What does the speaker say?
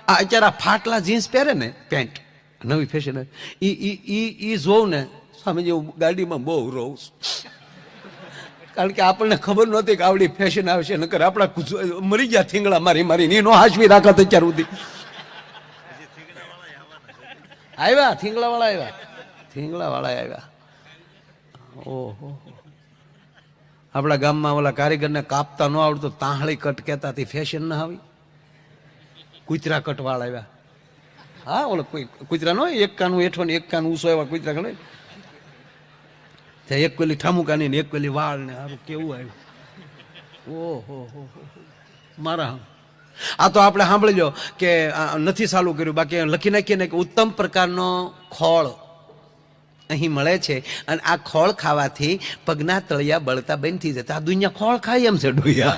આ અત્યારે આ ફાટલા જીન્સ પહેરે ને પેન્ટ નવી ફેશન ઈ જોઉં ને સ્વામીજી હું ગાડીમાં બહુ રહું છું. કારણ કે આપણને ખબર નહોતી કે આવડી ફેશન આવશે, નકર આપણા મરી ગયા થીંગડા મારી મારી નો હાજવી રાખત અત્યાર સુધી. આવ્યા થીંગડા વાળા આવ્યા, થીંગડા વાળા આવ્યા. ઓહો, આપણા ગામમાં ઓલા કારીગરને કાપતા ન આવડતું તાહળી કટ કહેતા ફેશન ના આવી, કૂતરા કટ વાળ આવ્યા. હા ઓલો કૂતરા નો એક કાનું હેઠો ને એક કાનું ઊંચો એવા કૂતરા ગણે, એક પેલી ઠામુકાની ને એક પેલી વાળ ને સારું કેવું આવ્યું. ઓહો મારા આ તો આપણે સાંભળી લો કે નથી ચાલુ કર્યું, બાકી લખી નાખીએ ને કે ઉત્તમ પ્રકારનો ખોળ અહીં મળે છે અને આ ખોળ ખાવાથી પગના તળિયા બળતા બંધ થઈ જતા. આ દુનિયા ખોળ ખાય એમ છે ડોયા.